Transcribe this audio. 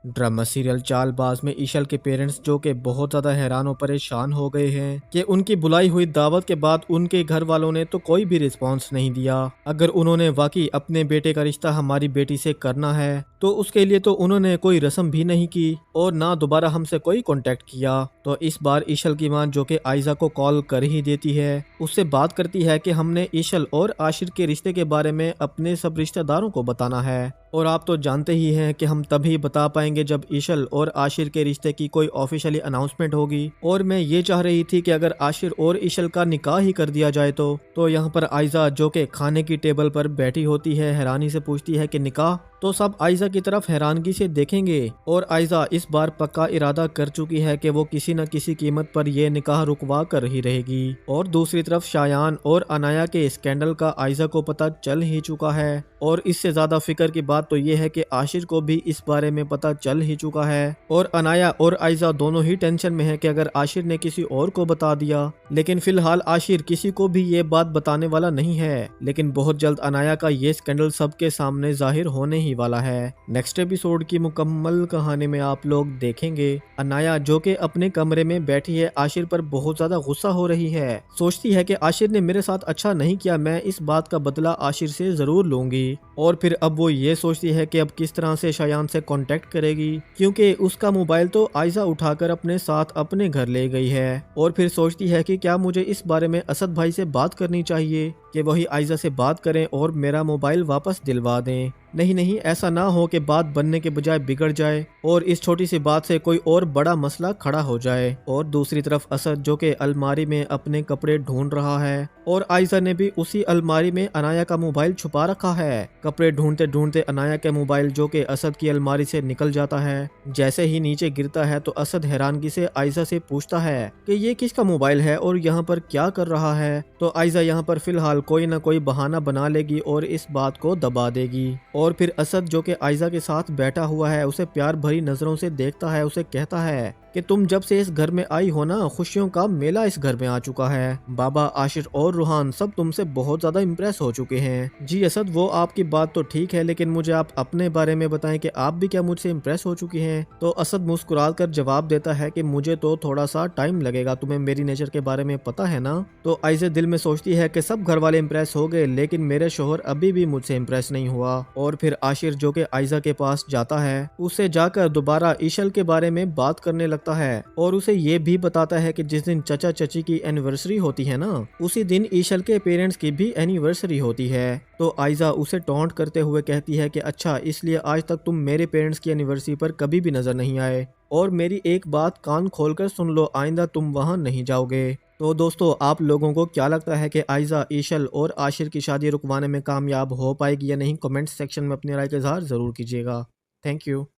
Drama serial Chaalbaaz में ईशल के parents जो कि बहुत ज़्यादा हैरान और परेशान हो गए हैं कि उनकी बुलाई हुई दावत के बाद उनके घर वालों ने तो कोई भी रिस्पांस नहीं दिया। अगर उन्होंने वाकई अपने बेटे का रिश्ता हमारी बेटी से करना है तो उसके लिए तो उन्होंने कोई रस्म भी नहीं की और ना दोबारा हमसे कोई कांटेक्ट किया। तो इस बार ईशल की मां जो कि आयजा को कॉल कर ही देती है, उससे बात करती है कि हमने ईशल और आशिर के रिश्ते के बारे में अपने सब रिश्तेदारों को बताना है और आप तो जानते ही हैं कि हम तभी बता पाएंगे जब ईशल और आशिर के रिश्ते की कोई ऑफिशियली अनाउंसमेंट होगी। और मैं ये चाह रही थी कि अगर आशिर और ईशल का निकाह ही कर दिया जाए तो यहाँ पर आयजा जो कि खाने की टेबल पर बैठी होती है हैरानी से पूछती है कि निकाह, तो सब आयजा की तरफ हैरानगी से देखेंगे और आयजा इस बार पक्का इरादा कर चुकी है कि वो किसी न किसी कीमत पर ये निकाह रुकवा कर ही रहेगी। और दूसरी तरफ शायान और अनाया के स्कैंडल का आयजा को पता चल ही चुका है और इससे ज्यादा फिक्र की बात तो ये है कि आशिर को भी इस बारे में पता चल ही चुका है और अनाया और आयजा दोनों ही टेंशन में है कि अगर आशिर ने किसी और को बता दिया। लेकिन फिलहाल आशिर किसी को भी ये बात बताने वाला नहीं है, लेकिन बहुत जल्द अनाया का ये स्कैंडल सबके सामने जाहिर होने ही वाला है। नेक्स्ट एपिसोड की मुकम्मल कहानी में आप लोग देखेंगे अनाया जो कि अपने कमरे में बैठी है आशिर पर बहुत ज्यादा गुस्सा हो रही है। सोचती है कि आशिर ने मेरे साथ अच्छा नहीं किया, मैं इस बात का बदला आशिर से जरूर लूंगी। और फिर अब वो ये सोचती है कि अब किस तरह से शायान से कांटेक्ट करेगी, क्योंकि उसका मोबाइल तो आयजा उठाकर अपने साथ अपने घर ले गई है। और फिर सोचती है कि क्या मुझे इस बारे में असद भाई से बात करनी चाहिए कि वही आयजा से बात करें और मेरा मोबाइल वापस दिलवा दें। नहीं, ऐसा ना हो कि बात बनने के बजाय बिगड़ जाए और इस छोटी सी बात से कोई और बड़ा मसला खड़ा हो जाए। और दूसरी तरफ असद जो कि अलमारी में अपने कपड़े ढूंढ रहा है और आयजा ने भी उसी अलमारी में अनाया का मोबाइल छुपा रखा है। कपड़े ढूंढते ढूंढते अनाया के मोबाइल जो कि असद की अलमारी से निकल जाता है। जैसे ही नीचे गिरता है तो असद हैरानगी से आयजा से पूछता है कि ये किसका मोबाइल है और यहाँ पर क्या कर रहा है। तो आयजा यहाँ पर फिलहाल कोई ना कोई बहाना बना लेगी और इस बात को दबा देगी। और फिर असद जो कि आयजा के साथ बैठा हुआ है उसे प्यार भरी नजरों से देखता है, उसे कहता है कि तुम जब से इस घर में आई हो ना, खुशियों का मेला इस घर में आ चुका है। बाबा, आशिर और रूहान सब तुमसे बहुत ज्यादा इम्प्रेस हो चुके हैं। जी असद, वो आपकी बात तो ठीक है, लेकिन मुझे आप अपने बारे में बताएं कि आप भी क्या मुझसे इम्प्रेस हो चुकी हैं। तो असद मुस्कुरा कर जवाब देता है कि मुझे तो थोड़ा सा टाइम लगेगा, तुम्हें मेरी नेचर के बारे में पता है ना। तो आयजा दिल में सोचती है कि सब घर वाले इम्प्रेस हो गए, लेकिन मेरे शोहर अभी भी मुझसे इम्प्रेस नहीं हुआ। और फिर आशिर जो कि आयजा के पास जाता है, उससे जाकर दोबारा ईशल के बारे में बात करने लगता है और उसे ये भी बताता है कि जिस दिन चचा चची की एनिवर्सरी होती है ना, उसी दिन ईशल के पेरेंट्स की भी एनिवर्सरी होती है। तो आयजा उसे टॉन्ट करते हुए कहती है कि अच्छा, इसलिए आज तक तुम मेरे पेरेंट्स की एनिवर्सरी पर कभी भी नजर नहीं आए। और मेरी एक बात कान खोलकर सुन लो, आइंदा तुम वहां नहीं जाओगे। तो दोस्तों, आप लोगों को क्या लगता है कि आयजा ईशल और आशिर की शादी रुकवाने में कामयाब हो पाएगी या नहीं? कमेंट सेक्शन में अपनी राय का इजहार जरूर कीजिएगा। Thank you.